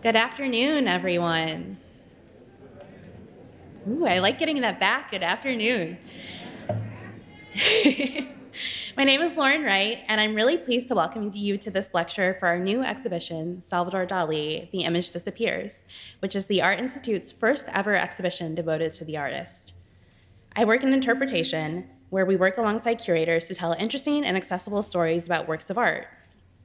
Good afternoon, everyone. Ooh, I like getting that back. Good afternoon. My name is Lauren Wright, and I'm really pleased to welcome you to this lecture for our new exhibition, Salvador Dalí, The Image Disappears, which is the Art Institute's first ever exhibition devoted to the artist. I work in interpretation, where we work alongside curators to tell interesting and accessible stories about works of art.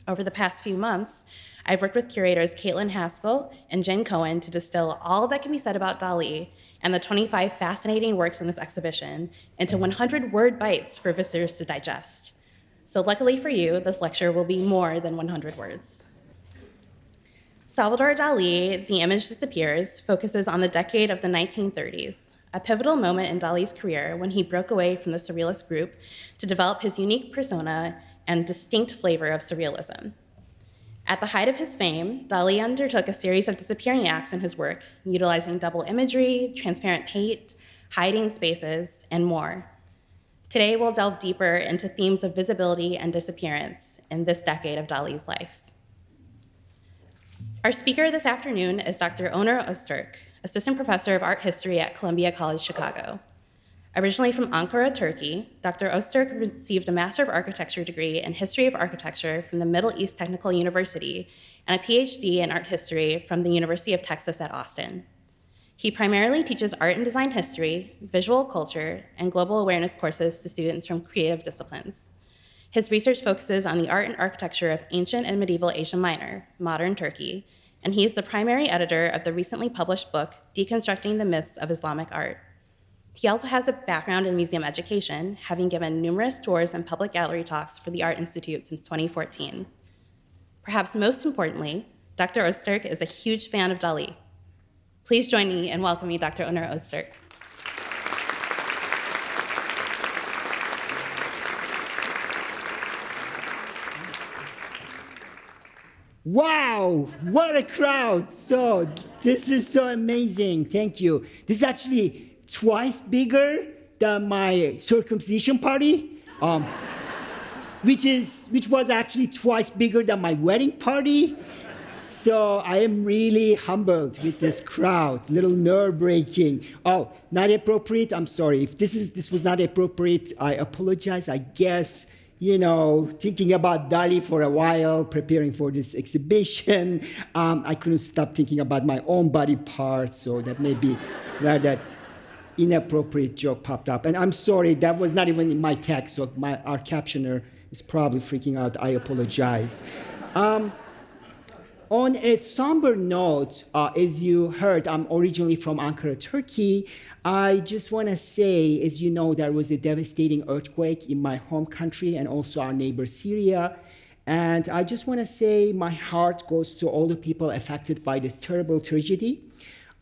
Over the past few months, I've worked with curators Caitlin Haskell and Jen Cohen to distill all that can be said about Dali and the 25 fascinating works in this exhibition into 100 word bites for visitors to digest. So luckily for you, this lecture will be more than 100 words. Salvador Dalí, The Image Disappears, focuses on the decade of the 1930s, a pivotal moment in Dali's career when he broke away from the Surrealist group to develop his unique persona and distinct flavor of surrealism. At the height of his fame, Dali undertook a series of disappearing acts in his work, utilizing double imagery, transparent paint, hiding spaces, and more. Today, we'll delve deeper into themes of visibility and disappearance in this decade of Dali's life. Our speaker this afternoon is Dr. Onur Öztürk, Assistant Professor of Art History at Columbia College Chicago. Originally from Ankara, Turkey, Dr. Öztürk received a Master of Architecture degree in History of Architecture from the Middle East Technical University and a PhD in Art History from the University of Texas at Austin. He primarily teaches art and design history, visual culture, and global awareness courses to students from creative disciplines. His research focuses on the art and architecture of ancient and medieval Asia Minor, modern Turkey, and he is the primary editor of the recently published book, Deconstructing the Myths of Islamic Art. He also has a background in museum education, having given numerous tours and public gallery talks for the Art Institute since 2014. Perhaps most importantly, Dr. Öztürk is a huge fan of Dali. Please join me in welcoming Dr. Onur Öztürk. Wow, what a crowd. So this is so amazing. Thank you. This is actually twice bigger than my circumcision party, which was actually twice bigger than my wedding party. So I am really humbled with this crowd, little nerve-wracking. Oh, not appropriate, I'm sorry. If this was not appropriate, I apologize. I guess, thinking about Dali for a while, preparing for this exhibition, I couldn't stop thinking about my own body parts, so that may be where that inappropriate joke popped up. And I'm sorry, that was not even in my text, so our captioner is probably freaking out. I apologize. On a somber note, as you heard, I'm originally from Ankara, Turkey. I just want to say, as you know, there was a devastating earthquake in my home country and also our neighbor Syria. And I just want to say my heart goes to all the people affected by this terrible tragedy.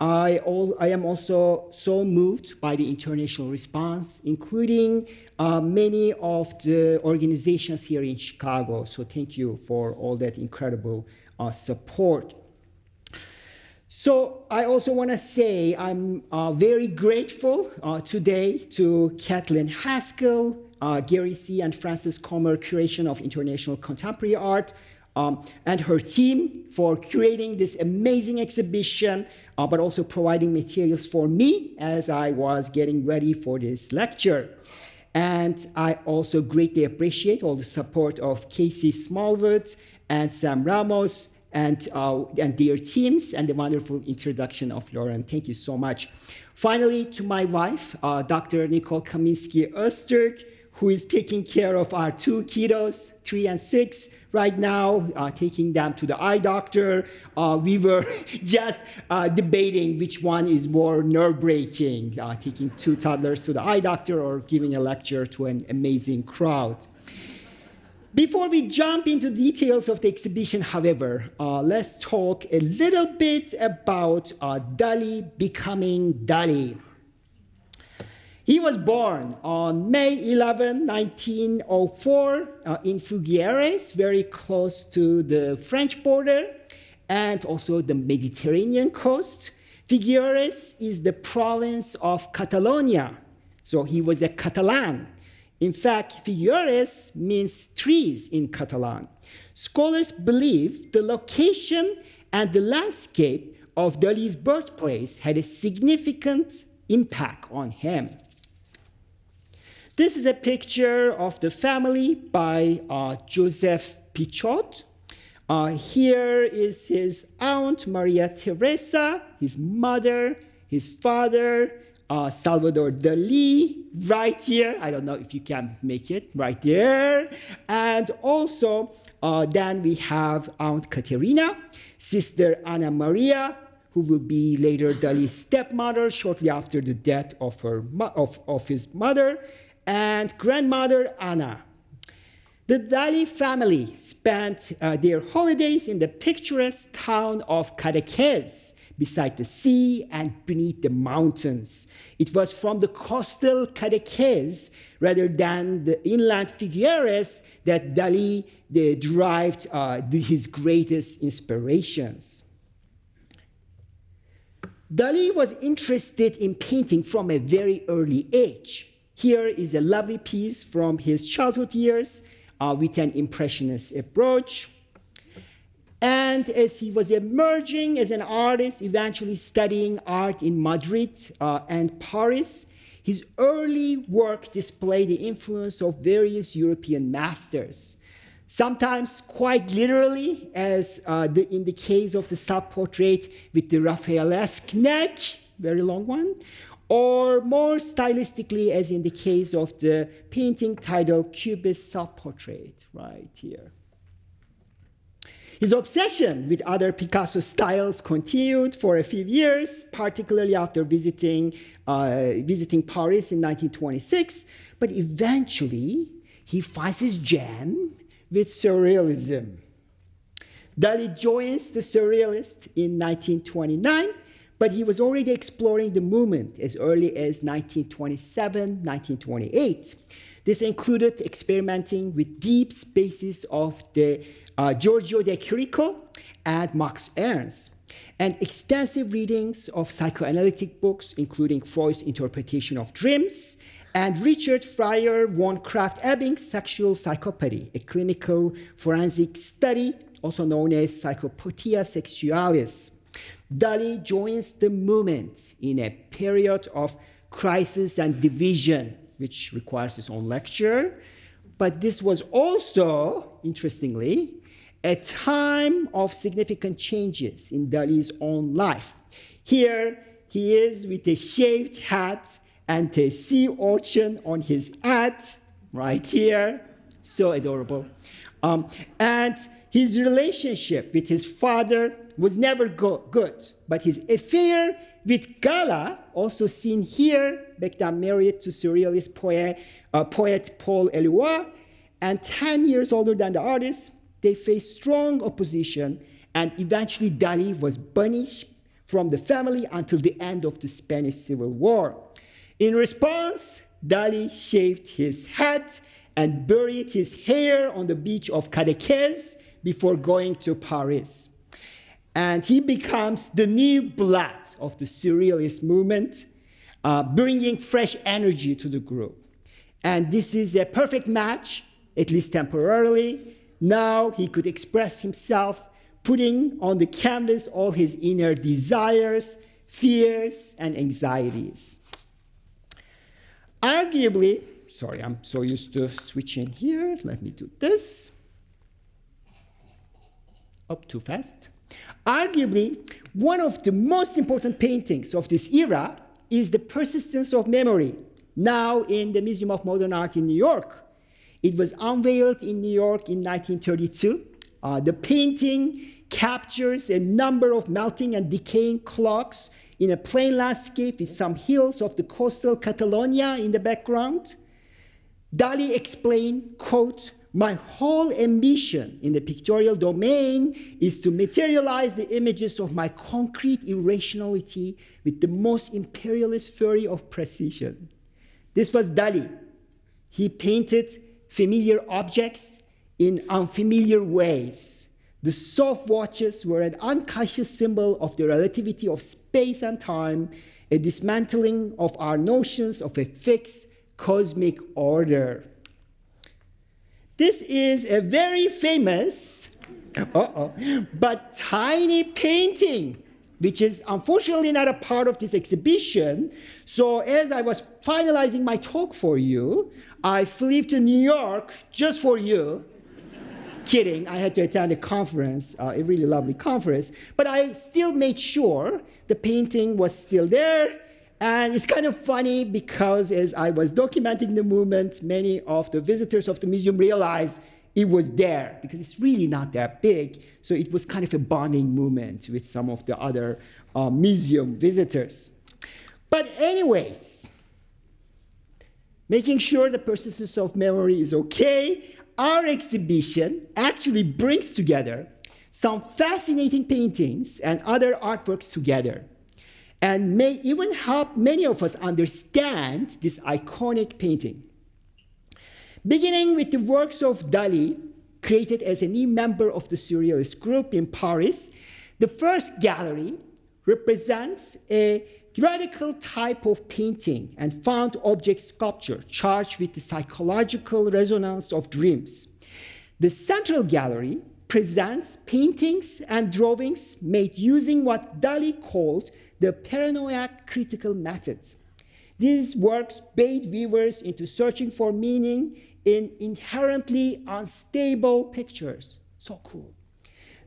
I am also so moved by the international response, including many of the organizations here in Chicago. So thank you for all that incredible support. So I also want to say I'm very grateful today to Caitlin Haskell, Gary C. and Francis Comer Curation of International Contemporary Art, and her team for curating this amazing exhibition, but also providing materials for me as I was getting ready for this lecture. And I also greatly appreciate all the support of Casey Smallwood and Sam Ramos and their teams, and the wonderful introduction of Lauren. Thank you so much. Finally, to my wife, Dr. Nicole Kaminsky Öztürk, who is taking care of our two kiddos, 3 and 6, right now, taking them to the eye doctor. We were just debating which one is more nerve-wracking, taking 2 toddlers to the eye doctor or giving a lecture to an amazing crowd. Before we jump into details of the exhibition, however, let's talk a little bit about Dali becoming Dali. He was born on May 11, 1904, in Figueres, very close to the French border and also the Mediterranean coast. Figueres is the province of Catalonia, so he was a Catalan. In fact, Figueres means trees in Catalan. Scholars believe the location And the landscape of Dali's birthplace had a significant impact on him. This is a picture of the family by Joseph Pichot. Here is his aunt, Maria Teresa, his mother, his father, Salvador Dalí, right here. I don't know if you can make it, right there. And also, then we have Aunt Caterina, Sister Ana Maria, who will be later Dali's stepmother shortly after the death of his mother, and grandmother Ana. The Dali family spent their holidays in the picturesque town of Cadaqués, beside the sea and beneath the mountains. It was from the coastal Cadaqués, rather than the inland Figueres, that Dali derived his greatest inspirations. Dali was interested in painting from a very early age. Here is a lovely piece from his childhood years with an impressionist approach. And as he was emerging as an artist, eventually studying art in Madrid and Paris, his early work displayed the influence of various European masters, sometimes quite literally, as in the case of the self-portrait with the Raphaelesque neck, very long one, or more stylistically, as in the case of the painting titled Cubist Self-Portrait, right here. His obsession with other Picasso styles continued for a few years, particularly after visiting Paris in 1926, but eventually he finds his jam with surrealism. Dali joins the Surrealists in 1929, but he was already exploring the movement as early as 1927, 1928. This included experimenting with deep spaces of the Giorgio de Chirico and Max Ernst, and extensive readings of psychoanalytic books, including Freud's Interpretation of Dreams and Richard Fryer von Krafft-Ebing's Sexual Psychopathy, a clinical forensic study, also known as Psychopathia Sexualis. Dali joins the movement in a period of crisis and division, which requires its own lecture. But this was also, interestingly, a time of significant changes in Dali's own life. Here he is with a shaved hat and a sea urchin on his hat, right here, so adorable. And his relationship with his father was never good, but his affair with Gala, also seen here, back then married to surrealist poet Paul Eluard, and 10 years older than the artist, they faced strong opposition, and eventually Dali was banished from the family until the end of the Spanish Civil War. In response, Dali shaved his head and buried his hair on the beach of Cadaqués before going to Paris. And he becomes the new blood of the surrealist movement, bringing fresh energy to the group. And this is a perfect match, at least temporarily. Now he could express himself, putting on the canvas all his inner desires, fears, and anxieties. Arguably, sorry, I'm so used to switching here. Let me do this. Up too fast. Arguably, one of the most important paintings of this era is The Persistence of Memory, now in the Museum of Modern Art in New York. It was unveiled in New York in 1932. The painting captures a number of melting and decaying clocks in a plain landscape with some hills of the coastal Catalonia in the background. Dali explained, quote, "My whole ambition in the pictorial domain is to materialize the images of my concrete irrationality with the most imperialist fury of precision." This was Dali. He painted familiar objects in unfamiliar ways. The soft watches were an unconscious symbol of the relativity of space and time, a dismantling of our notions of a fixed cosmic order. This is a very famous But tiny painting, which is unfortunately not a part of this exhibition. So as I was finalizing my talk for you, I flew to New York just for you. Kidding, I had to attend a conference, a really lovely conference, but I still made sure the painting was still there. And it's kind of funny because as I was documenting the movement, many of the visitors of the museum realized it was there because it's really not that big. So it was kind of a bonding moment with some of the other museum visitors. But anyways, making sure the persistence of memory is okay, our exhibition actually brings together some fascinating paintings and other artworks together, and may even help many of us understand this iconic painting. Beginning with the works of Dali, created as a new member of the Surrealist group in Paris, the first gallery represents a radical type of painting and found object sculpture charged with the psychological resonance of dreams. The central gallery presents paintings and drawings made using what Dali called the Paranoia-critical method. These works bait viewers into searching for meaning in inherently unstable pictures. So cool.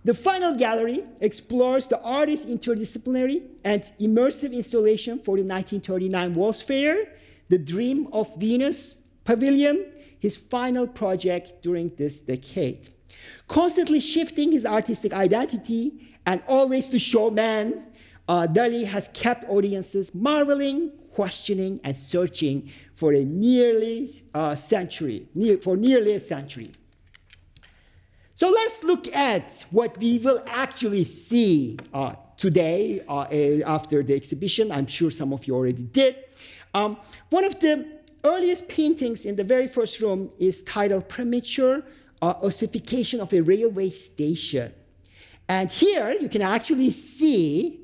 The final gallery explores the artist's interdisciplinary and immersive installation for the 1939 World's Fair, The Dream of Venus Pavilion, his final project during this decade. Constantly shifting his artistic identity and always the showman, Dali has kept audiences marveling, questioning, and searching for nearly a century. So let's look at what we will actually see today after the exhibition. I'm sure some of you already did. One of the earliest paintings in the very first room is titled Premature Ossification of a Railway Station. And here you can actually see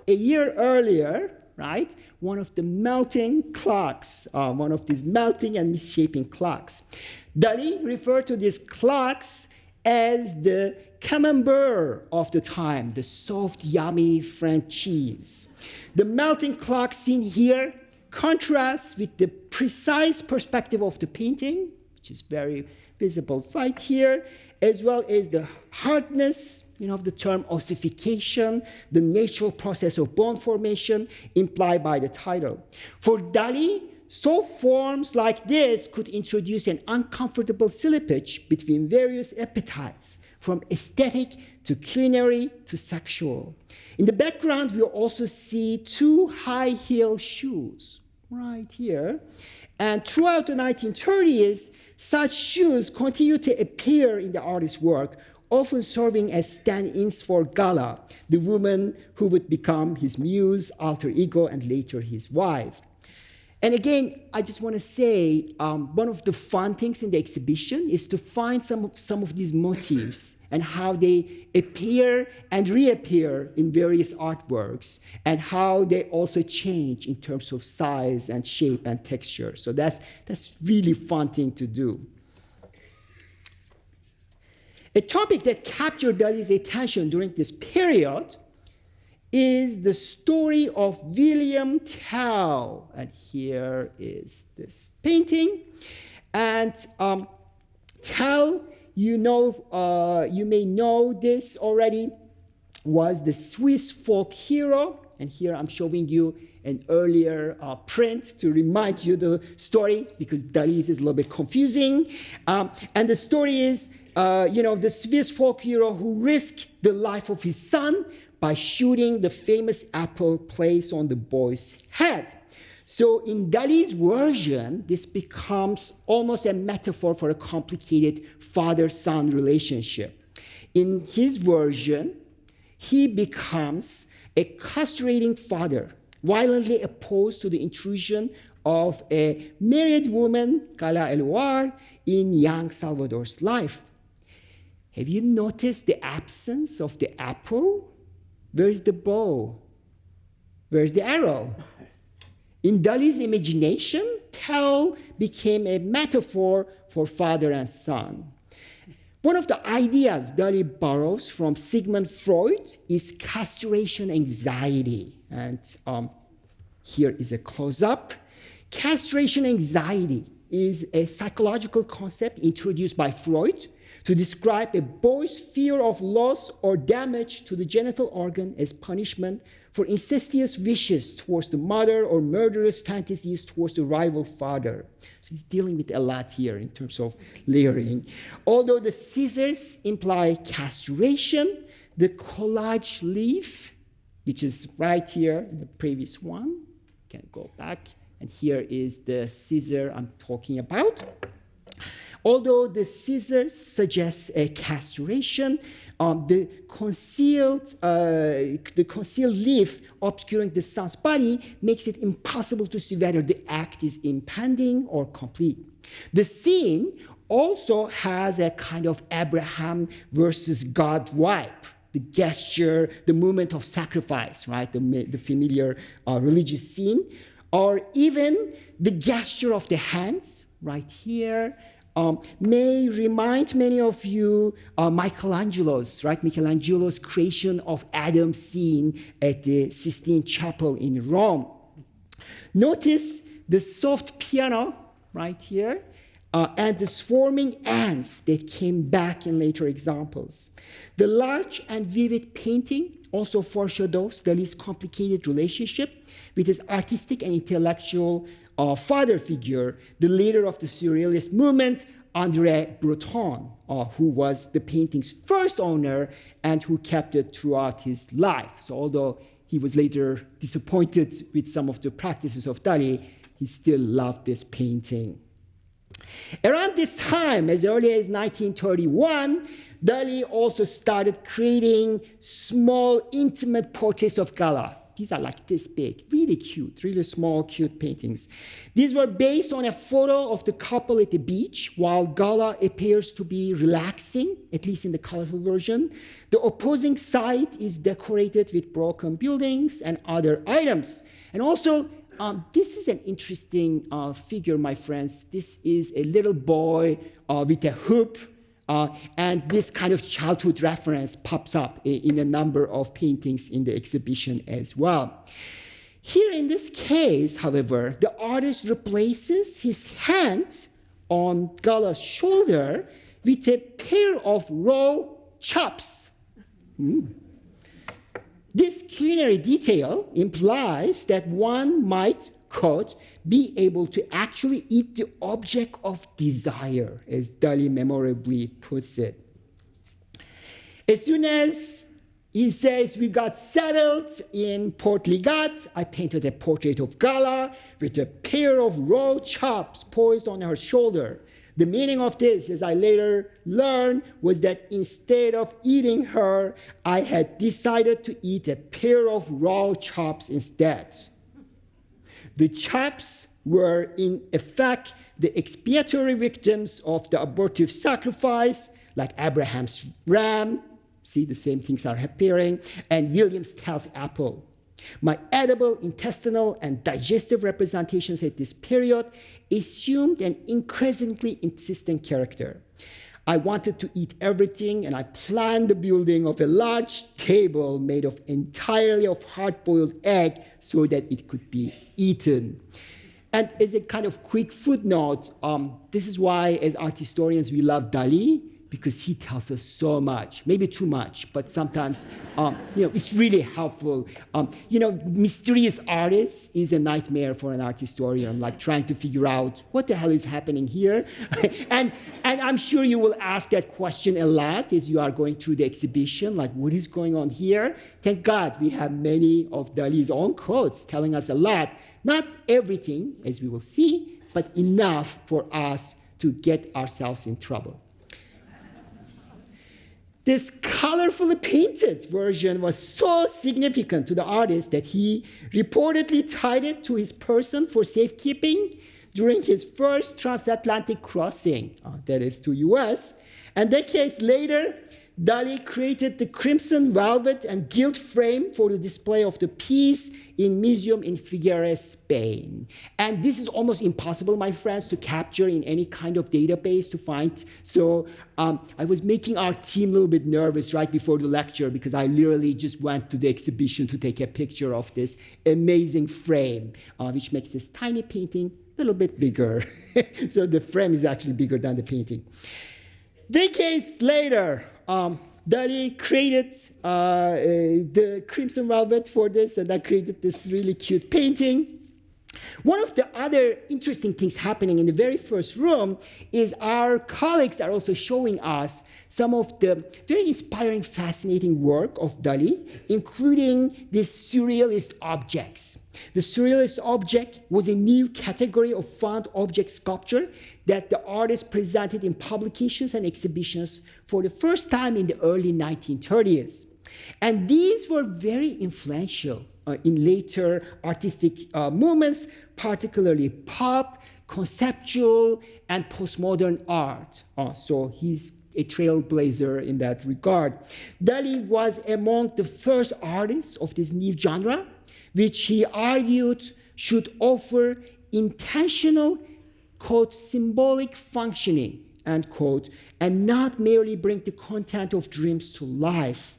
a year earlier, right, one of the melting clocks, one of these melting and misshapen clocks. Dali referred to these clocks as the camembert of the time, the soft, yummy French cheese. The melting clock seen here contrasts with the precise perspective of the painting, which is very visible right here, as well as the hardness, of the term ossification, the natural process of bone formation implied by the title. For Dali, so forms like this could introduce an uncomfortable slippage between various appetites, from aesthetic to culinary to sexual. In the background, we also see two high-heel shoes right here. And throughout the 1930s, such shoes continue to appear in the artist's work, often serving as stand-ins for Gala, the woman who would become his muse, alter ego, and later his wife. And again, I just want to say, one of the fun things in the exhibition is to find some of these motifs and how they appear and reappear in various artworks, and how they also change in terms of size and shape and texture. So that's really fun thing to do. A topic that captured Dali's attention during this period is the story of William Tell. And here is this painting. And Tell, you may know this already, was the Swiss folk hero. And here I'm showing you an earlier print to remind you the story, because Dali's is a little bit confusing. And the story is, the Swiss folk hero who risked the life of his son by shooting the famous apple placed on the boy's head. So in Dali's version, this becomes almost a metaphor for a complicated father-son relationship. In his version, he becomes a castrating father, violently opposed to the intrusion of a married woman, Gala, in young Salvador's life. Have you noticed the absence of the apple? Where's the bow? Where's the arrow? In Dali's imagination, Tell became a metaphor for father and son. One of the ideas Dali borrows from Sigmund Freud is castration anxiety. And here is a close-up. Castration anxiety is a psychological concept introduced by Freud to describe a boy's fear of loss or damage to the genital organ as punishment for incestuous wishes towards the mother or murderous fantasies towards the rival father. So he's dealing with a lot here in terms of layering. Although the scissors imply castration, the collage leaf, which is right here in the previous one, can go back, and here is the scissor I'm talking about. Although the scissors suggest a castration, the concealed leaf obscuring the son's body makes it impossible to see whether the act is impending or complete. The scene also has a kind of Abraham versus God vibe. The gesture, the moment of sacrifice, right? The familiar religious scene, or even the gesture of the hands right here. May remind many of you Michelangelo's creation of Adam's scene at the Sistine Chapel in Rome. Notice the soft piano right here and the swarming ants that came back in later examples. The large and vivid painting also foreshadows Dali's complicated relationship with his artistic and intellectual father figure, the leader of the Surrealist movement, André Breton, who was the painting's first owner and who kept it throughout his life. So although he was later disappointed with some of the practices of Dali, he still loved this painting. Around this time, as early as 1931, Dali also started creating small, intimate portraits of Gala. These are like this big, really cute, really small, cute paintings. These were based on a photo of the couple at the beach, while Gala appears to be relaxing, at least in the colorful version. The opposing side is decorated with broken buildings and other items. And also, this is an interesting figure, my friends. This is a little boy with a hoop. And this kind of childhood reference pops up in a number of paintings in the exhibition as well. Here in this case, however, the artist replaces his hand on Gala's shoulder with a pair of raw chops. This culinary detail implies that one might, quote, be able to actually eat the object of desire, as Dali memorably puts it. As soon as he says we got settled in Port Ligat, I painted a portrait of Gala with a pair of raw chops poised on her shoulder. The meaning of this, as I later learned, was that instead of eating her, I had decided to eat a pair of raw chops instead. The chops were, in effect, the expiatory victims of the abortive sacrifice, like Abraham's ram. See, the same things are appearing, and William Tell's apple. My edible, intestinal, and digestive representations at this period assumed an increasingly insistent character. I wanted to eat everything, and I planned the building of a large table made of entirely of hard-boiled egg so that it could be eaten. And as a kind of quick footnote, this is why, as art historians, we love Dali, because he tells us so much, maybe too much, but sometimes, it's really helpful. Mysterious artists is a nightmare for an art historian, like trying to figure out what the hell is happening here. and I'm sure you will ask that question a lot as you are going through the exhibition, like what is going on here? Thank God we have many of Dali's own quotes telling us a lot. Not everything, as we will see, but enough for us to get ourselves in trouble. This colorfully painted version was so significant to the artist that he reportedly tied it to his person for safekeeping during his first transatlantic crossing, that is to US, And decades later, Dali created the crimson velvet and gilt frame for the display of the piece in Museum in Figueres, Spain. And this is almost impossible, my friends, to capture in any kind of database to find. So I was making our team a little bit nervous right before the lecture because I literally just went to the exhibition to take a picture of this amazing frame, which makes this tiny painting a little bit bigger. So the frame is actually bigger than the painting. Decades later, Dali created the crimson velvet for this, and I created this really cute painting. One of the other interesting things happening in the very first room is our colleagues are also showing us some of the very inspiring, fascinating work of Dali, including these surrealist objects. The surrealist object was a new category of found object sculpture that the artist presented in publications and exhibitions for the first time in the early 1930s. And these were very influential in later artistic movements, particularly pop, conceptual, and postmodern art. So he's a trailblazer in that regard. Dali was among the first artists of this new genre, which he argued should offer intentional, quote, symbolic functioning, end quote, and not merely bring the content of dreams to life.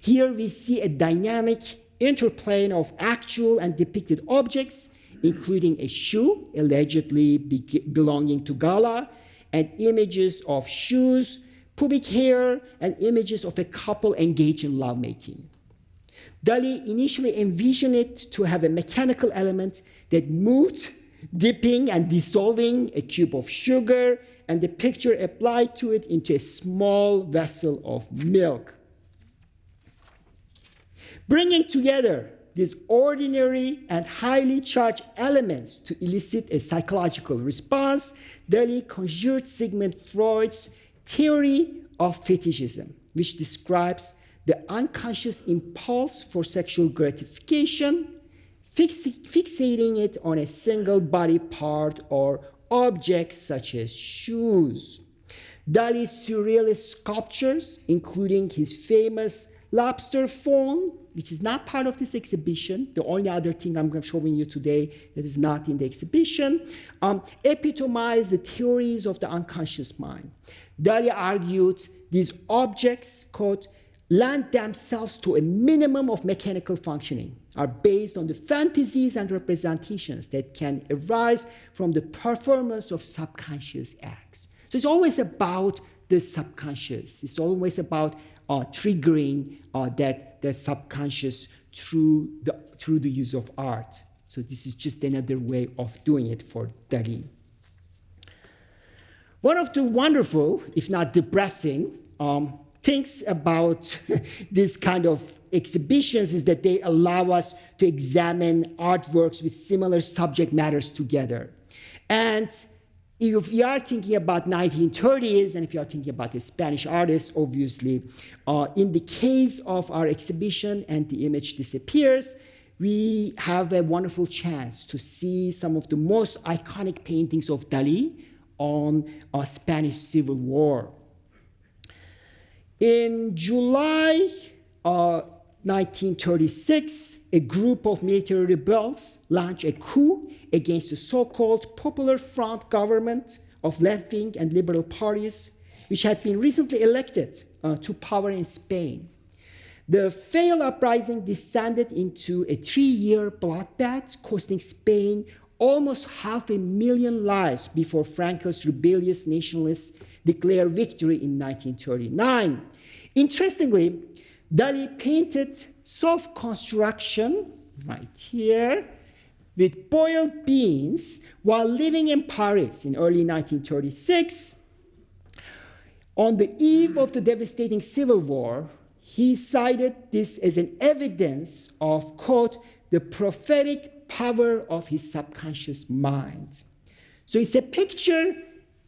Here we see a dynamic interplay of actual and depicted objects, including a shoe allegedly belonging to Gala, and images of shoes, pubic hair, and images of a couple engaged in lovemaking. Dali initially envisioned it to have a mechanical element that moved, dipping and dissolving a cube of sugar, and the picture applied to it into a small vessel of milk. Bringing together these ordinary and highly charged elements to elicit a psychological response, Dali conjured Sigmund Freud's theory of fetishism, which describes the unconscious impulse for sexual gratification, fixating it on a single body part or object such as shoes. Dali's surrealist sculptures, including his famous lobster fawn, which is not part of this exhibition, the only other thing I'm showing you today that is not in the exhibition, epitomize the theories of the unconscious mind. Dali argued these objects, quote, lend themselves to a minimum of mechanical functioning, are based on the fantasies and representations that can arise from the performance of subconscious acts. So it's always about the subconscious. It's always about triggering that subconscious through the use of art. So this is just another way of doing it for Dali. One of the wonderful, if not depressing, things about this kind of exhibitions is that they allow us to examine artworks with similar subject matters together. And if you are thinking about 1930s, and if you are thinking about a Spanish artist, obviously, in the case of our exhibition And the Image Disappears, we have a wonderful chance to see some of the most iconic paintings of Dali on Spanish Civil War. In July 1936, a group of military rebels launched a coup against the so-called Popular Front government of left-wing and liberal parties, which had been recently elected to power in Spain. The failed uprising descended into a 3-year bloodbath, costing Spain almost 500,000 lives before Franco's rebellious nationalists declared victory in 1939. Interestingly, Dali painted soft construction, right here, with boiled beans while living in Paris in early 1936. On the eve of the devastating Civil War, he cited this as an evidence of, quote, the prophetic power of his subconscious mind. So it's a picture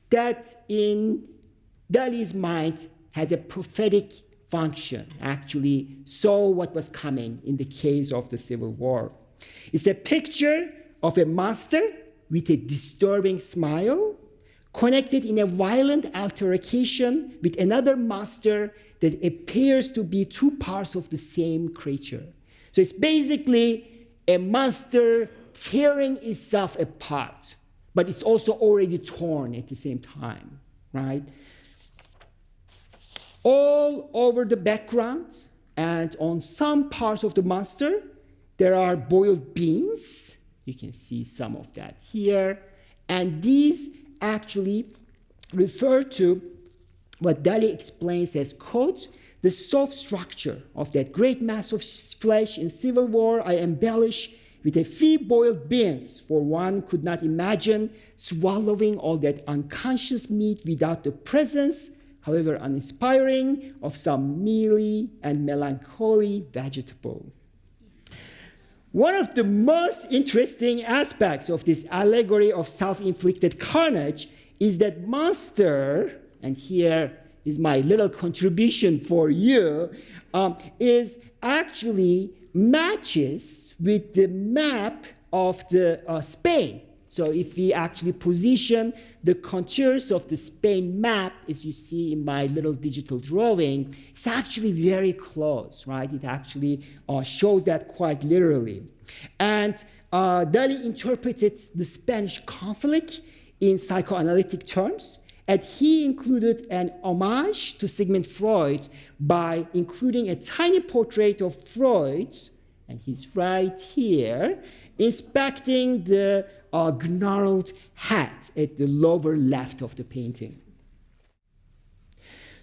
that in Dali's mind had a prophetic function, actually saw what was coming in the case of the Civil War. It's a picture of a monster with a disturbing smile, connected in a violent altercation with another master that appears to be two parts of the same creature. So it's basically a monster tearing itself apart, but it's also already torn at the same time, right? All over the background and on some parts of the monster, there are boiled beans. You can see some of that here. And these actually refer to what Dali explains as, quote, the soft structure of that great mass of flesh in civil war I embellish with a few boiled beans, for one could not imagine swallowing all that unconscious meat without the presence, however uninspiring, of some mealy and melancholy vegetable. One of the most interesting aspects of this allegory of self-inflicted carnage is that monster, and here is my little contribution for you, is actually matches with the map of the Spain. So if we actually position the contours of the Spain map, as you see in my little digital drawing, it's actually very close, right? It actually shows that quite literally. And Dali interpreted the Spanish conflict in psychoanalytic terms, and he included an homage to Sigmund Freud by including a tiny portrait of Freud, and he's right here, inspecting the gnarled hat at the lower left of the painting.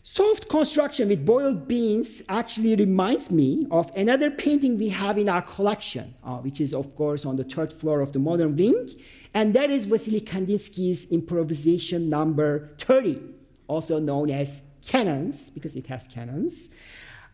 Soft construction with boiled beans actually reminds me of another painting we have in our collection, which is, of course, on the third floor of the modern wing, and that is Wassily Kandinsky's improvisation number 30, also known as Cannons, because it has cannons.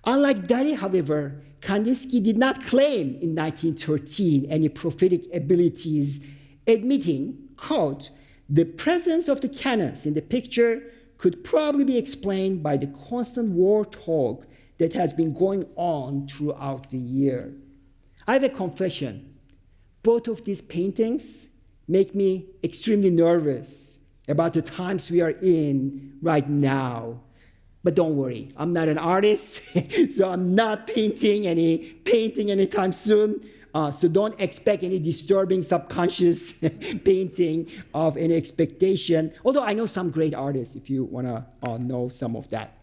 Unlike Dali, however, Kandinsky did not claim in 1913 any prophetic abilities, admitting, quote, the presence of the cannons in the picture could probably be explained by the constant war talk that has been going on throughout the year. I have a confession. Both of these paintings make me extremely nervous about the times we are in right now. But don't worry, I'm not an artist, so I'm not painting anytime soon. So don't expect any disturbing subconscious painting of any expectation, although I know some great artists if you want to know some of that.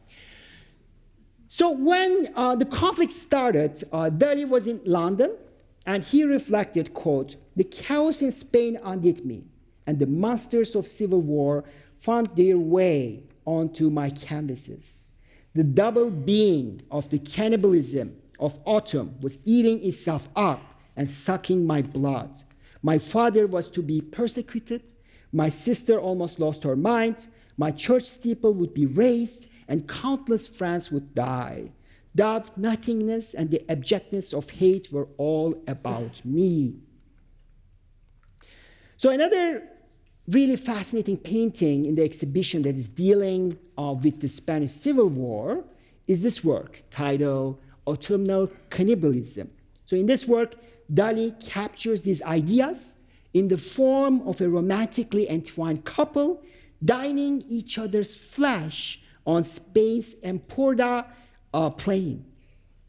So when the conflict started, Dali was in London, and he reflected, quote, the chaos in Spain undid me, and the monsters of civil war found their way onto my canvases. The double being of the cannibalism of autumn was eating itself up and sucking my blood. My father was to be persecuted. My sister almost lost her mind. My church steeple would be razed, and countless friends would die. Doubt, nothingness, and the abjectness of hate were all about me. So another really fascinating painting in the exhibition that is dealing with the Spanish Civil War is this work titled Autumnal Cannibalism. So in this work, Dali captures these ideas in the form of a romantically entwined couple dining each other's flesh on Spain's Emporda plain.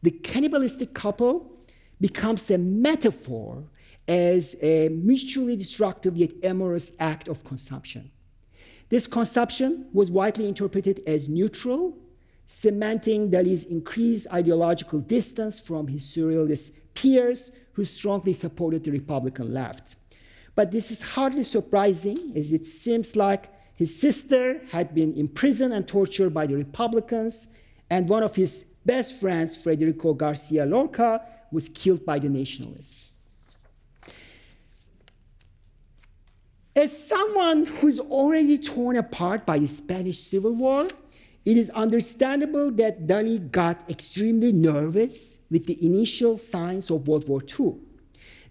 The cannibalistic couple becomes a metaphor as a mutually destructive yet amorous act of consumption. This consumption was widely interpreted as neutral, cementing Dali's increased ideological distance from his surrealist peers who strongly supported the Republican left. But this is hardly surprising, as it seems like his sister had been imprisoned and tortured by the Republicans, and one of his best friends, Federico Garcia Lorca, was killed by the nationalists. As someone who's already torn apart by the Spanish Civil War, it is understandable that Dali got extremely nervous with the initial signs of World War II.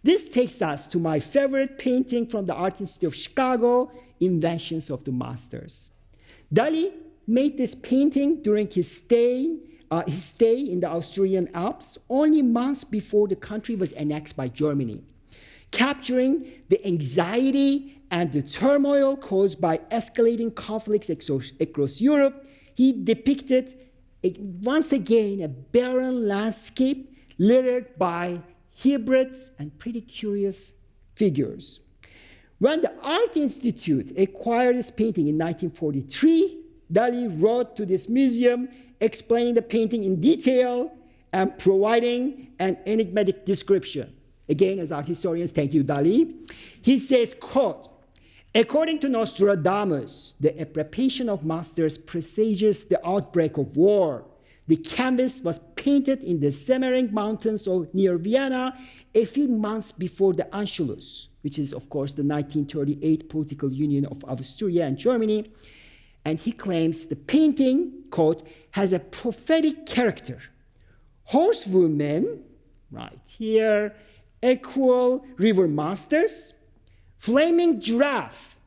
This takes us to my favorite painting from the Art Institute of Chicago, Inventions of the Masters. Dali made this painting during his stay in the Austrian Alps, only months before the country was annexed by Germany. capturing the anxiety and the turmoil caused by escalating conflicts across Europe. He depicted, once again, a barren landscape littered by hybrids and pretty curious figures. When the Art Institute acquired this painting in 1943, Dali wrote to this museum explaining the painting in detail and providing an enigmatic description. Again, as art historians, thank you, Dali. He says, quote, according to Nostradamus, the approbation of masters presages the outbreak of war. The canvas was painted in the Semmering Mountains near Vienna a few months before the Anschluss, which is, of course, the 1938 political union of Austria and Germany. And he claims the painting, quote, has a prophetic character. Horsewomen, right here, equal river monsters, flaming giraffe,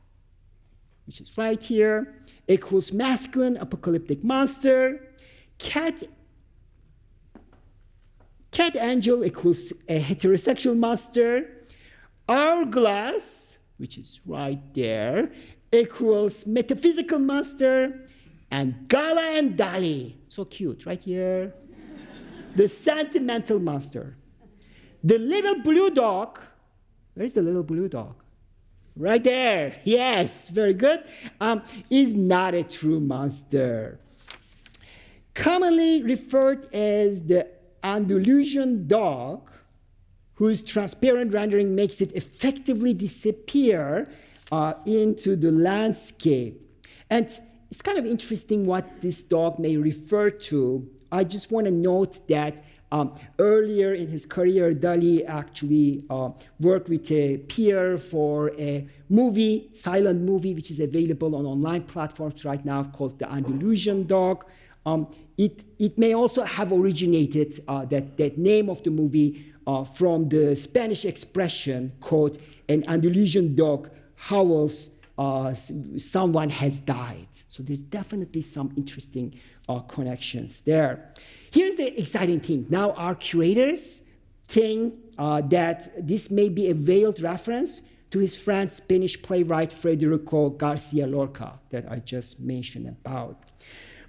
which is right here, equals masculine apocalyptic monster, cat angel equals a heterosexual monster, hourglass, which is right there, equals metaphysical monster, and Gala and Dali, so cute, right here, the sentimental monster. The little blue dog, where's the little blue dog? Right there, yes, very good, is not a true monster. Commonly referred as the Andalusian dog, whose transparent rendering makes it effectively disappear into the landscape. And it's kind of interesting what this dog may refer to. I just want to note that earlier in his career, Dali actually worked with a peer for a movie, silent movie, which is available on online platforms right now called The Andalusian Dog. It may also have originated, that name of the movie, from the Spanish expression, quote, an Andalusian dog howls, someone has died. So there's definitely some interesting connections there. Here's the exciting thing. Now our curators think that this may be a veiled reference to his friend Spanish playwright Federico Garcia Lorca that I just mentioned about.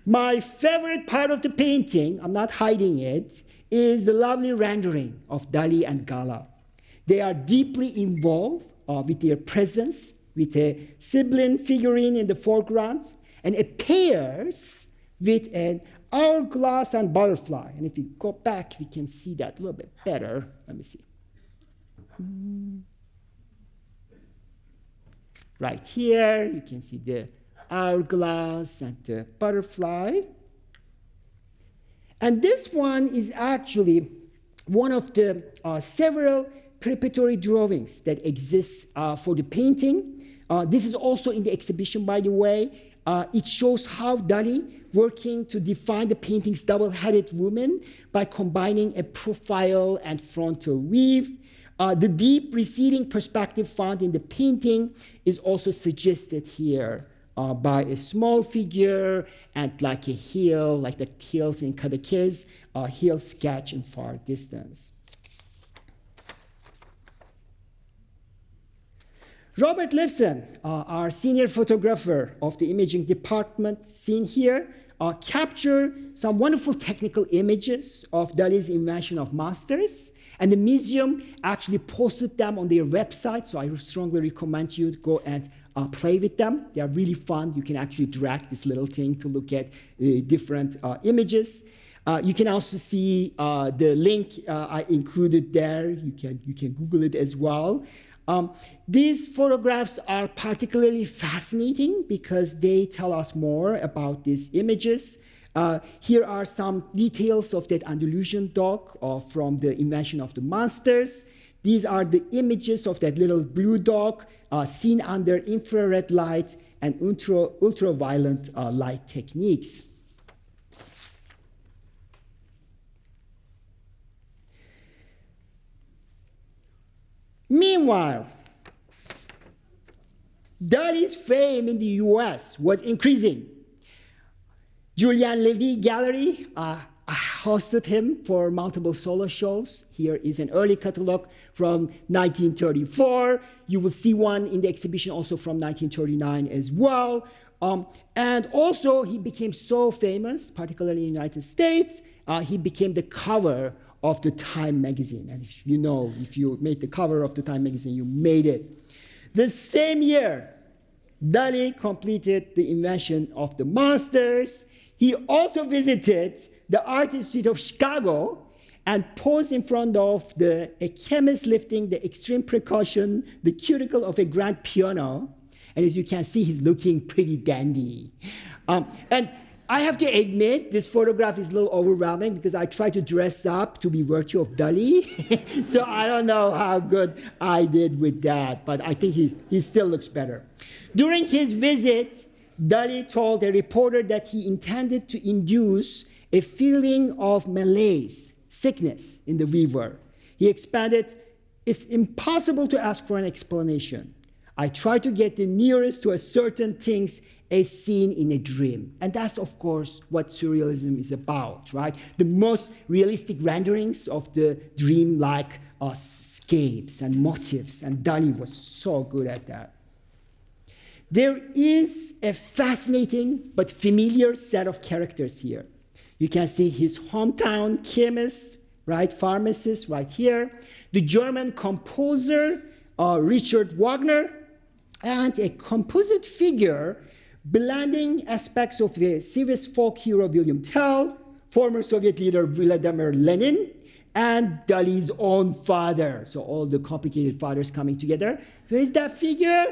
My favorite part of the painting, I'm not hiding it, is the lovely rendering of Dali and Gala. They are deeply involved with their presence, with a sibling figurine in the foreground, and it pairs with an hourglass and butterfly. And if you go back, we can see that a little bit better. Let me see. Right here, you can see the hourglass and the butterfly. And this one is actually one of the several preparatory drawings that exists for the painting. This is also in the exhibition, by the way. It shows how Dali working to define the painting's double-headed woman by combining a profile and frontal weave. The deep receding perspective found in the painting is also suggested here by a small figure and like a heel, like the heels in Cadaqués, heel sketch in far distance. Robert Lifson, our senior photographer of the imaging department, seen here, captured some wonderful technical images of Dali's Invention of Masters, and the museum actually posted them on their website, so I strongly recommend you to go and play with them. They are really fun. You can actually drag this little thing to look at different images. You can also see the link I included there. You can Google it as well. These photographs are particularly fascinating because they tell us more about these images. Here are some details of that Andalusian dog from the Invention of the Monsters. These are the images of that little blue dog seen under infrared light and ultraviolet light techniques. Meanwhile, Dali's fame in the US was increasing. Julian Levy Gallery, a hosted him for multiple solo shows. Here is an early catalog from 1934. You will see one in the exhibition also from 1939 as well. And also he became so famous, particularly in the United States, he became the cover of the Time magazine. And if you made the cover of the Time magazine, you made it. The same year, Dali completed the invention of the monsters. He also visited the Art Institute of Chicago and posed in front of a chemist lifting the extreme precaution, the cuticle of a grand piano. And as you can see, he's looking pretty dandy. And I have to admit, this photograph is a little overwhelming because I try to dress up to be worthy of Dali. So I don't know how good I did with that, but I think he still looks better. During his visit, Dali told a reporter that he intended to induce a feeling of malaise, sickness in the viewer. He expanded, "It's impossible to ask for an explanation. I try to get the nearest to a certain things as seen in a dream." And that's, of course, what surrealism is about, right? The most realistic renderings of the dream-like escapes and motifs, and Dali was so good at that. There is a fascinating but familiar set of characters here. You can see his hometown chemist, right, pharmacist right here, the German composer Richard Wagner, and a composite figure blending aspects of the serious folk hero William Tell, former Soviet leader Vladimir Lenin, and Dali's own father. So all the complicated fathers coming together. Where is that figure?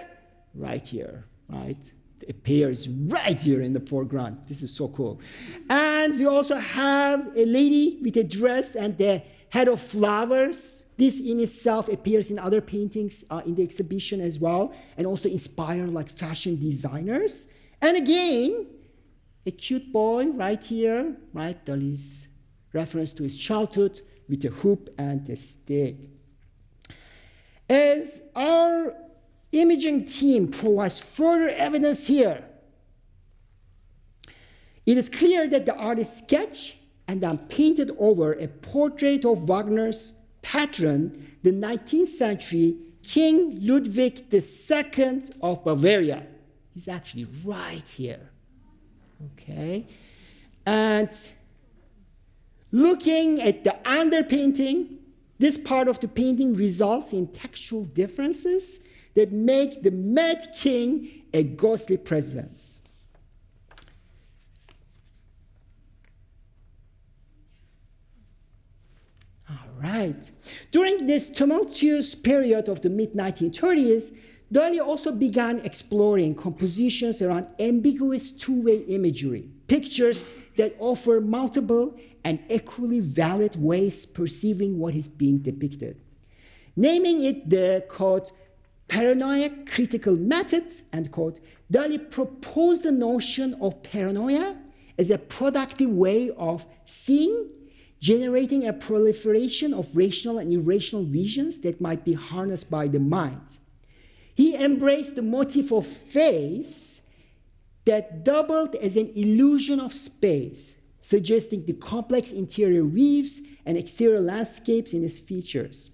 Right here, right? It appears right here in the foreground. This is so cool. And we also have a lady with a dress and the head of flowers. This in itself appears in other paintings in the exhibition as well, and also inspire like fashion designers. And again, a cute boy right here, right? Dali's reference to his childhood with a hoop and a stick. As our imaging team provides further evidence here, it is clear that the artist sketched and then painted over a portrait of Wagner's patron, the 19th century King Ludwig II of Bavaria. He's actually right here, okay? And looking at the underpainting, this part of the painting results in textual differences that make the Mad King a ghostly presence. Right. During this tumultuous period of the mid-1930s, Dali also began exploring compositions around ambiguous two-way imagery, pictures that offer multiple and equally valid ways perceiving what is being depicted. Naming it the, quote, Paranoia-critical method, end quote, Dali proposed the notion of paranoia as a productive way of seeing, generating a proliferation of rational and irrational visions that might be harnessed by the mind. He embraced the motif of face that doubled as an illusion of space, suggesting the complex interior weaves and exterior landscapes in its features.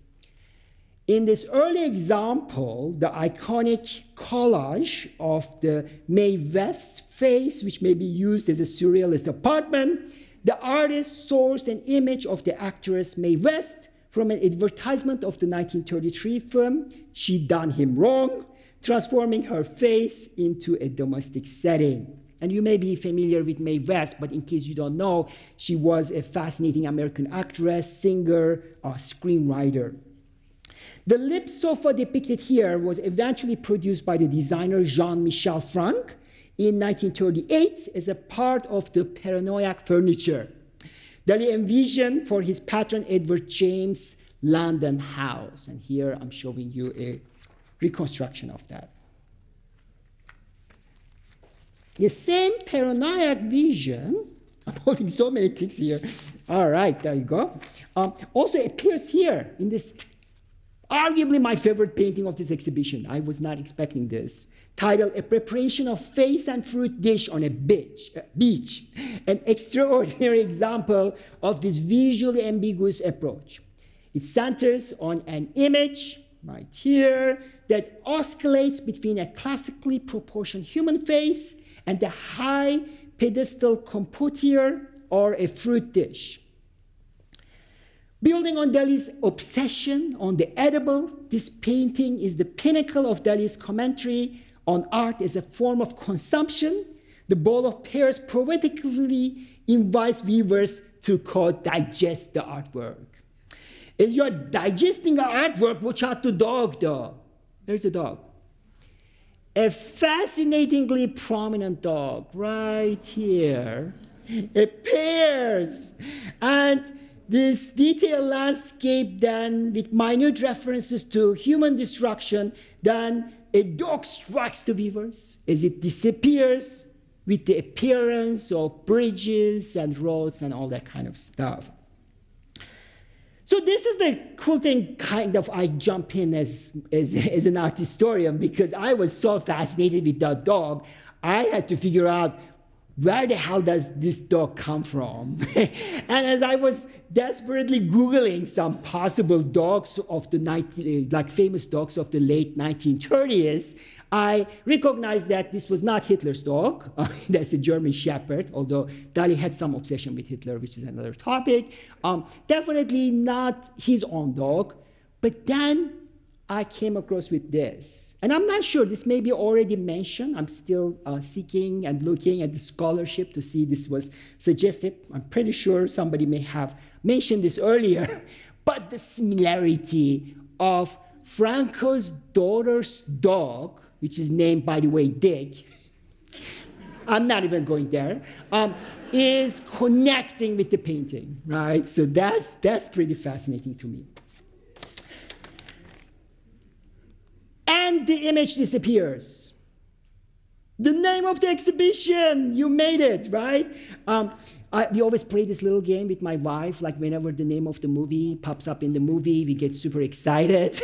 In this early example, the iconic collage of the Mae West's face, which may be used as a surrealist apartment, the artist sourced an image of the actress Mae West from an advertisement of the 1933 film She Done Him Wrong, transforming her face into a domestic setting. And you may be familiar with Mae West, but in case you don't know, she was a fascinating American actress, singer, screenwriter. The lip sofa depicted here was eventually produced by the designer Jean-Michel Franck in 1938 as a part of the paranoiac furniture Dali envisioned for his patron Edward James' London house. And here I'm showing you a reconstruction of that. The same paranoiac vision, I'm holding so many things here. All right, there you go. Also appears here in this Arguably my favorite painting of this exhibition. I was not expecting this. Titled A Preparation of Face and Fruit Dish on a Beach. An extraordinary example of this visually ambiguous approach. It centers on an image, right here, that oscillates between a classically proportioned human face and a high pedestal compotier or a fruit dish. Building on Dali's obsession on the edible, this painting is the pinnacle of Dali's commentary on art as a form of consumption. The bowl of pears poetically invites viewers to, quote, digest the artwork. As you are digesting the artwork, watch out the dog, though. There's a dog. A fascinatingly prominent dog right here. Pears. And this detailed landscape then with minute references to human destruction, then a dog strikes the viewers as it disappears with the appearance of bridges and roads and all that kind of stuff. So this is the cool thing, kind of, I jump in as an art historian because I was so fascinated with that dog. I had to figure out where the hell does this dog come from? And as I was desperately Googling some possible dogs of the famous dogs of the late 1930s, I recognized that this was not Hitler's dog. That's a German Shepherd, although Dali had some obsession with Hitler, which is another topic. Definitely not his own dog. But then I came across with this. And I'm not sure, this may be already mentioned. I'm still seeking and looking at the scholarship to see this was suggested. I'm pretty sure somebody may have mentioned this earlier. But the similarity of Franco's daughter's dog, which is named, by the way, Dick, I'm not even going there, is connecting with the painting, right? So that's pretty fascinating to me. And the image disappears. The name of the exhibition, you made it, right? We always play this little game with my wife, like whenever the name of the movie pops up in the movie, we get super excited.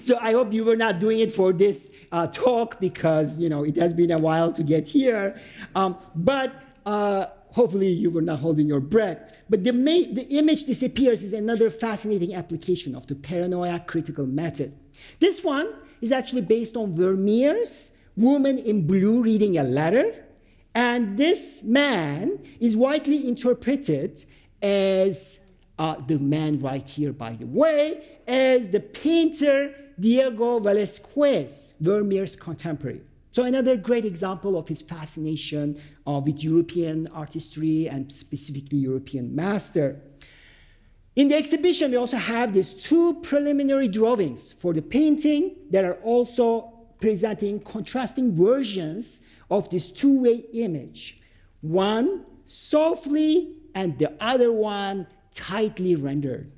So I hope you were not doing it for this talk because, it has been a while to get here. But hopefully you were not holding your breath. But the image disappears is another fascinating application of the Paranoia-critical method. This one is actually based on Vermeer's Woman in Blue reading a letter. And this man is widely interpreted as the man right here, by the way, as the painter Diego Velázquez, Vermeer's contemporary. So another great example of his fascination with European artistry and specifically European master. In the exhibition, we also have these two preliminary drawings for the painting that are also presenting contrasting versions of this two-way image. One softly and the other one tightly rendered.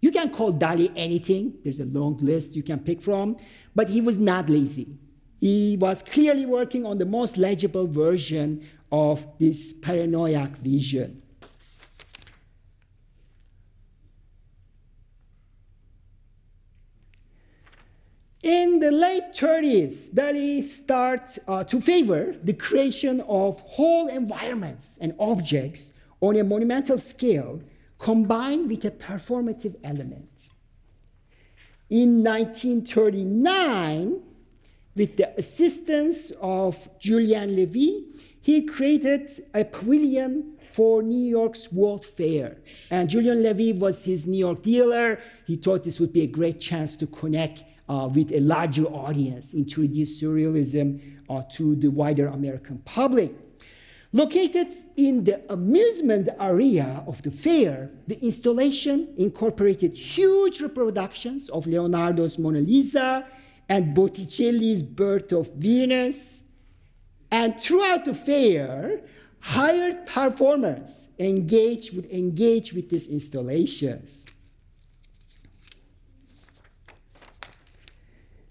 You can call Dali anything. There's a long list you can pick from, but he was not lazy. He was clearly working on the most legible version of this paranoiac vision. In the late 30s, Dali starts to favor the creation of whole environments and objects on a monumental scale combined with a performative element. In 1939, with the assistance of Julien Levy, he created a pavilion for New York's World Fair. And Julien Levy was his New York dealer. He thought this would be a great chance to connect with a larger audience, introduce surrealism to the wider American public. Located in the amusement area of the fair, the installation incorporated huge reproductions of Leonardo's Mona Lisa and Botticelli's Birth of Venus. And throughout the fair, hired performers would engage with these installations.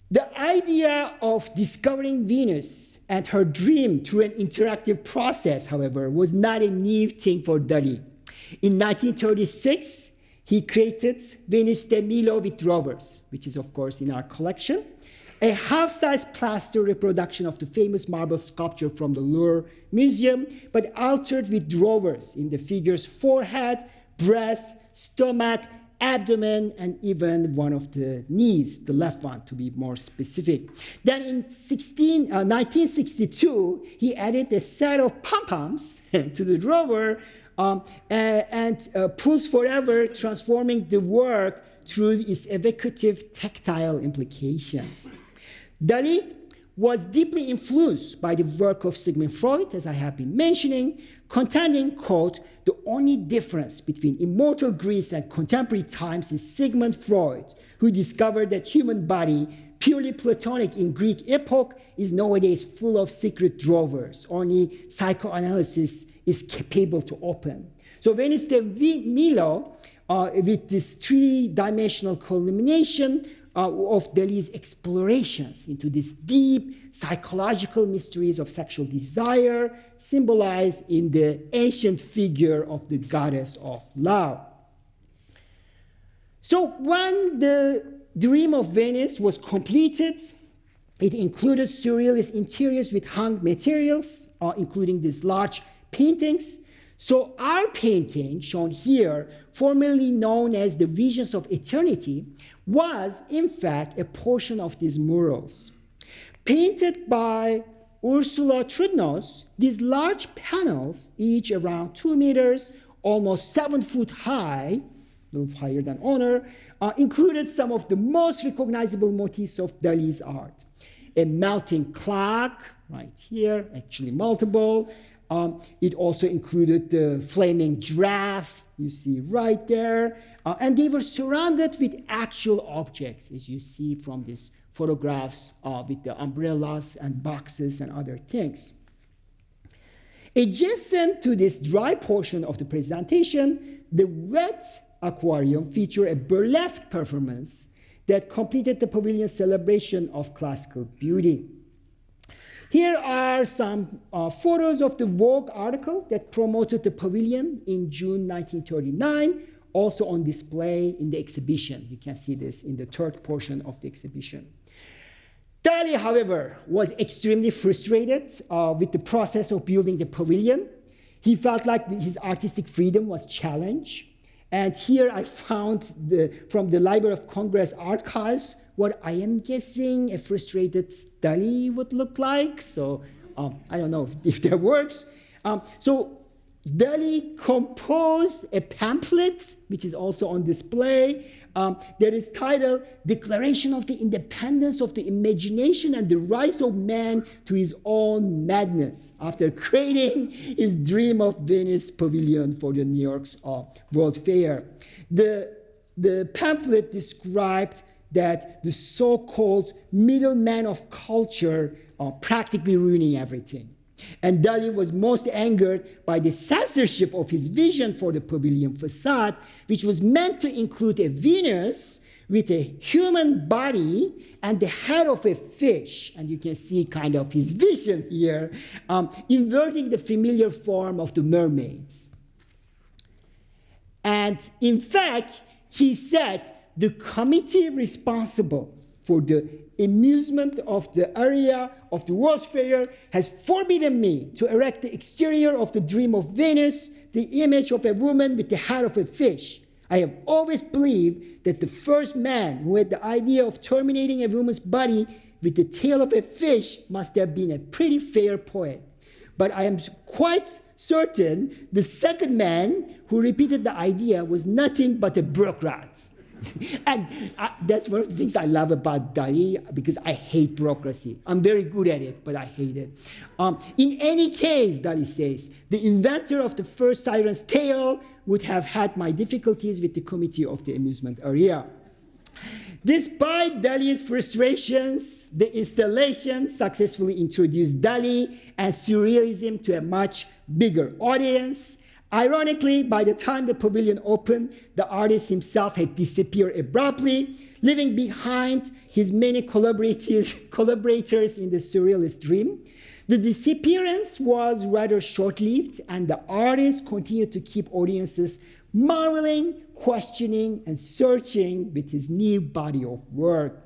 The idea of discovering Venus and her dream through an interactive process, however, was not a new thing for Dali. In 1936, he created Venus de Milo with rovers, which is, of course, in our collection. A half-size plaster reproduction of the famous marble sculpture from the Louvre Museum, but altered with rovers in the figure's forehead, breast, stomach, abdomen, and even one of the knees, the left one to be more specific. Then in 1962, he added a set of pom-poms to the rover and pulls forever, transforming the work through its evocative tactile implications. Dali was deeply influenced by the work of Sigmund Freud, as I have been mentioning, contending, quote, the only difference between immortal Greece and contemporary times is Sigmund Freud, who discovered that human body, purely Platonic in Greek epoch, is nowadays full of secret drawers. Only psychoanalysis is capable to open. So Venus de Milo, with this three-dimensional culmination of Dali's explorations into these deep psychological mysteries of sexual desire, symbolized in the ancient figure of the goddess of love. So when the Dream of Venus was completed, it included surrealist interiors with hung materials, including these large paintings. So our painting, shown here, formerly known as the Visions of Eternity, was in fact a portion of these murals. Painted by Ursula Trudnos, these large panels, each around 2 meters, almost 7 foot high, a little higher than Onur, included some of the most recognizable motifs of Dali's art. A melting clock, right here, actually multiple. It also included the flaming giraffe, you see right there. And they were surrounded with actual objects, as you see from these photographs with the umbrellas and boxes and other things. Adjacent to this dry portion of the presentation, the wet aquarium featured a burlesque performance that completed the pavilion's celebration of classical beauty. Here are some photos of the Vogue article that promoted the pavilion in June 1939, also on display in the exhibition. You can see this in the third portion of the exhibition. Dali, however, was extremely frustrated with the process of building the pavilion. He felt like his artistic freedom was challenged. And here I found from the Library of Congress archives what I am guessing a frustrated Dali would look like. So I don't know if that works. So Dali composed a pamphlet, which is also on display, that is titled Declaration of the Independence of the Imagination and the Rise of Man to His Own Madness, after creating his Dream of Venus pavilion for the New York's World Fair. The pamphlet described that the so-called middleman of culture are practically ruining everything. And Dali was most angered by the censorship of his vision for the pavilion facade, which was meant to include a Venus with a human body and the head of a fish. And you can see kind of his vision here, inverting the familiar form of the mermaids. And in fact, he said the committee responsible for the amusement of the area of the World's Fair has forbidden me to erect the exterior of the Dream of Venus, the image of a woman with the head of a fish. I have always believed that the first man who had the idea of terminating a woman's body with the tail of a fish must have been a pretty fair poet. But I am quite certain the second man who repeated the idea was nothing but a bureaucrat. And that's one of the things I love about Dali, because I hate bureaucracy. I'm very good at it, but I hate it. In any case, Dali says, the inventor of the first siren's tale would have had my difficulties with the committee of the amusement area. Despite Dali's frustrations, the installation successfully introduced Dali and Surrealism to a much bigger audience. Ironically, by the time the pavilion opened, the artist himself had disappeared abruptly, leaving behind his many collaborators in the Surrealist dream. The disappearance was rather short-lived, and the artist continued to keep audiences marveling, questioning, and searching with his new body of work.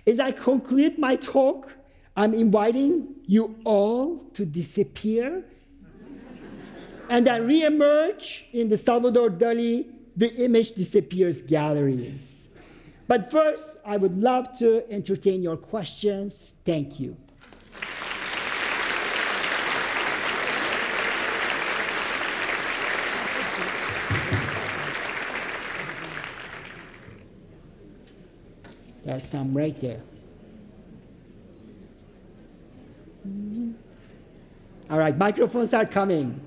As I conclude my talk, I'm inviting you all to disappear and then re-emerge in the Salvador Dalí The Image Disappears galleries. But first, I would love to entertain your questions. Thank you. There's some right there. All right, microphones are coming.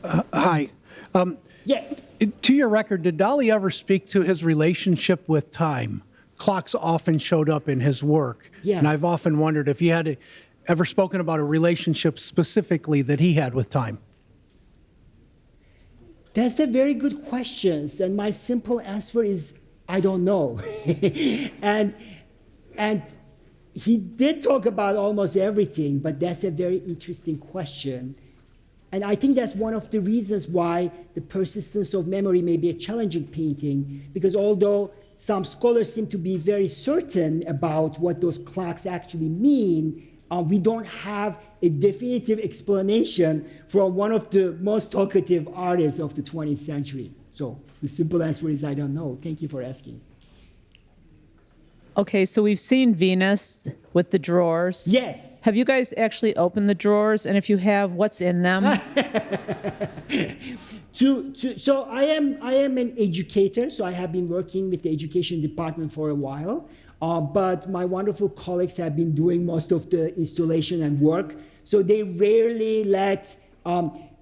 Hi. Yes. To your record, did Dali ever speak to his relationship with time? Clocks often showed up in his work. Yes. And I've often wondered if he had ever spoken about a relationship specifically that he had with time. That's a very good question, and my simple answer is I don't know. and he did talk about almost everything, but that's a very interesting question. And I think that's one of the reasons why the persistence of memory may be a challenging painting, because although some scholars seem to be very certain about what those clocks actually mean, we don't have a definitive explanation from one of the most talkative artists of the 20th century. So the simple answer is I don't know. Thank you for asking. Okay, so we've seen Venus with the drawers. Yes. Have you guys actually opened the drawers? And if you have, what's in them? So I am an educator, so I have been working with the education department for a while. But my wonderful colleagues have been doing most of the installation and work. So they rarely let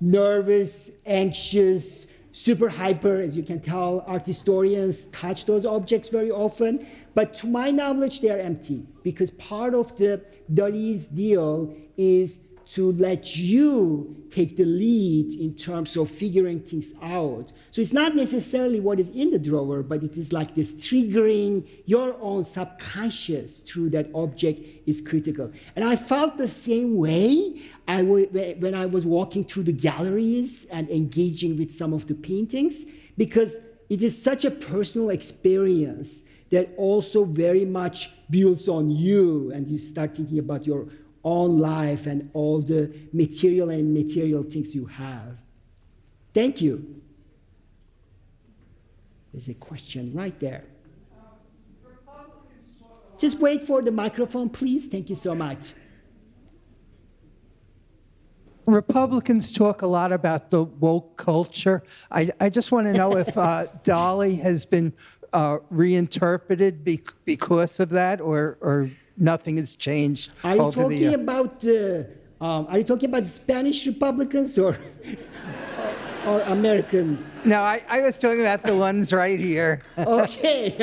nervous, anxious, super hyper, as you can tell, art historians touch those objects very often. But to my knowledge, they are empty, because part of the Dali's deal is to let you take the lead in terms of figuring things out. So it's not necessarily what is in the drawer, but it is like this triggering your own subconscious through that object is critical. And I felt the same way when I was walking through the galleries and engaging with some of the paintings, because it is such a personal experience that also very much builds on you, and you start thinking about your own life and all the material and immaterial things you have. Thank you. There's a question right there. Just wait for the microphone, please. Thank you so much. Republicans talk a lot about the woke culture. I just want to know if Dali has been reinterpreted because of that, or nothing has changed. Are you talking about the Spanish Republicans or American? No, I was talking about the ones right here. Okay,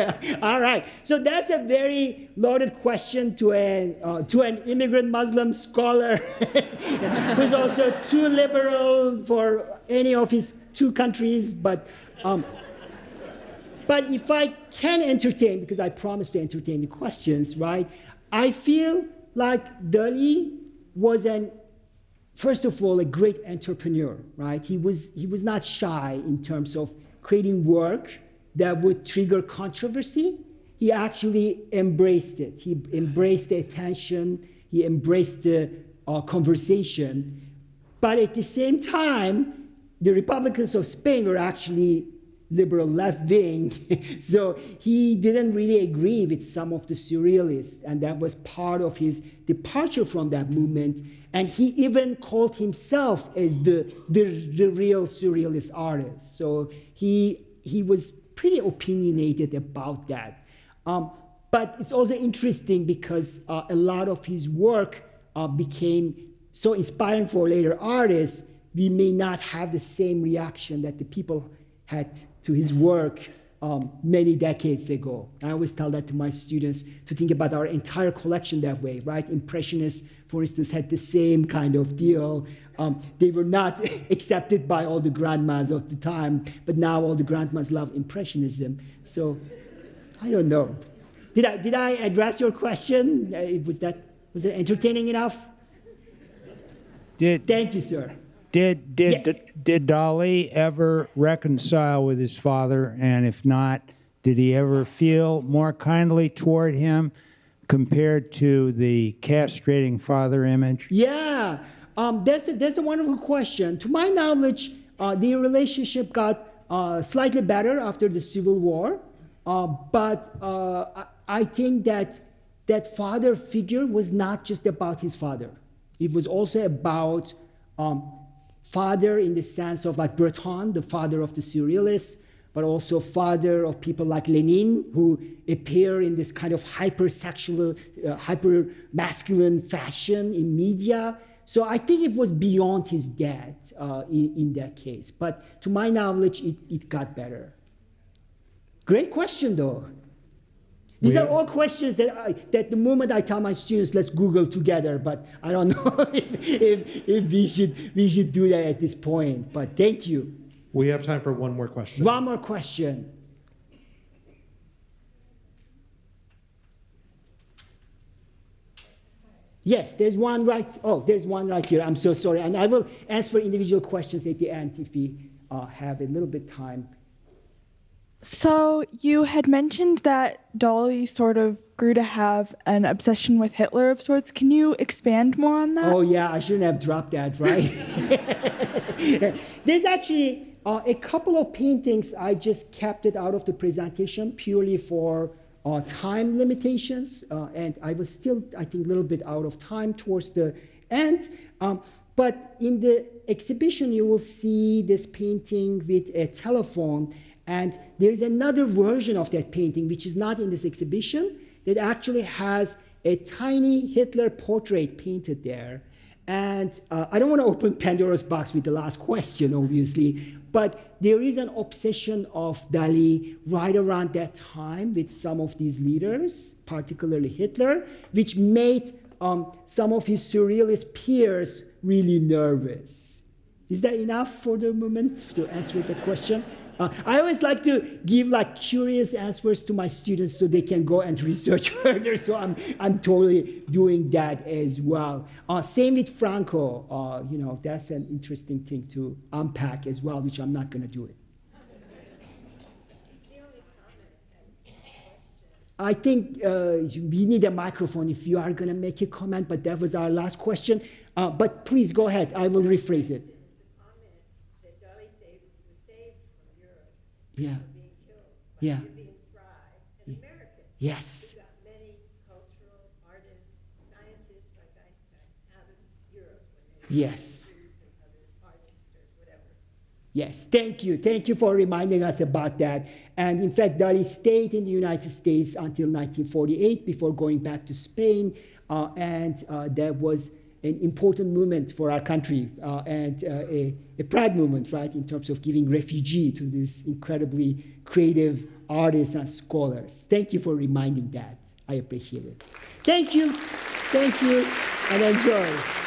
all right. So that's a very loaded question to an immigrant Muslim scholar who's also too liberal for any of his two countries. But if I can entertain, because I promised to entertain the questions, right? I feel like Dali was first of all, a great entrepreneur, right? He was not shy in terms of creating work that would trigger controversy. He actually embraced it. He embraced the attention. He embraced the conversation. But at the same time, the Republicans of Spain were actually liberal left wing, so he didn't really agree with some of the surrealists, and that was part of his departure from that movement. And he even called himself as the real surrealist artist. So he was pretty opinionated about that. But it's also interesting because a lot of his work became so inspiring for later artists. We may not have the same reaction that the people had to his work many decades ago. I always tell that to my students, to think about our entire collection that way, right? Impressionists, for instance, had the same kind of deal. They were not accepted by all the grandmas of the time, but now all the grandmas love Impressionism. So I don't know. Did I address your question? Was it entertaining enough? Thank you, sir. Did Dali ever reconcile with his father? And if not, did he ever feel more kindly toward him compared to the castrating father image? Yeah, that's a wonderful question. To my knowledge, the relationship got slightly better after the Civil War, but I think that father figure was not just about his father. It was also about father in the sense of like Breton, the father of the Surrealists, but also father of people like Lenin, who appear in this kind of hypersexual, hyper-masculine fashion in media. So I think it was beyond his dad in that case. But to my knowledge, it got better. Great question, though. These are all questions that the moment I tell my students, let's Google together, but I don't know if we should do that at this point. But thank you. We have time for one more question. One more question. Yes, there's one right. Oh, there's one right here. I'm so sorry. And I will answer individual questions at the end if we have a little bit time. So you had mentioned that Dali sort of grew to have an obsession with Hitler of sorts. Can you expand more on that? Oh yeah, I shouldn't have dropped that, right? There's actually a couple of paintings I just kept it out of the presentation purely for time limitations, and I was still, I think, a little bit out of time towards the end. But in the exhibition, you will see this painting with a telephone. And there is another version of that painting, which is not in this exhibition, that actually has a tiny Hitler portrait painted there. And I don't want to open Pandora's box with the last question, obviously, but there is an obsession of Dali right around that time with some of these leaders, particularly Hitler, which made some of his surrealist peers really nervous. Is that enough for the moment to answer the question? I always like to give like curious answers to my students so they can go and research further. So I'm totally doing that as well. Same with Franco. You know, that's an interesting thing to unpack as well, which I'm not going to do it. I think we need a microphone if you are going to make a comment, but that was our last question. But please go ahead. I will rephrase it. Yeah. Being killed, yeah. being fried. As Americans, yes. we got many cultural artists, scientists like Einstein out of Europe. Yes. And other artists or whatever. Yes, thank you. Thank you for reminding us about that. And in fact, Dali stayed in the United States until 1948 before going back to Spain. And that was an important movement for our country and a pride movement, right, in terms of giving refugee to these incredibly creative artists and scholars. Thank you for reminding that. I appreciate it. Thank you, and enjoy.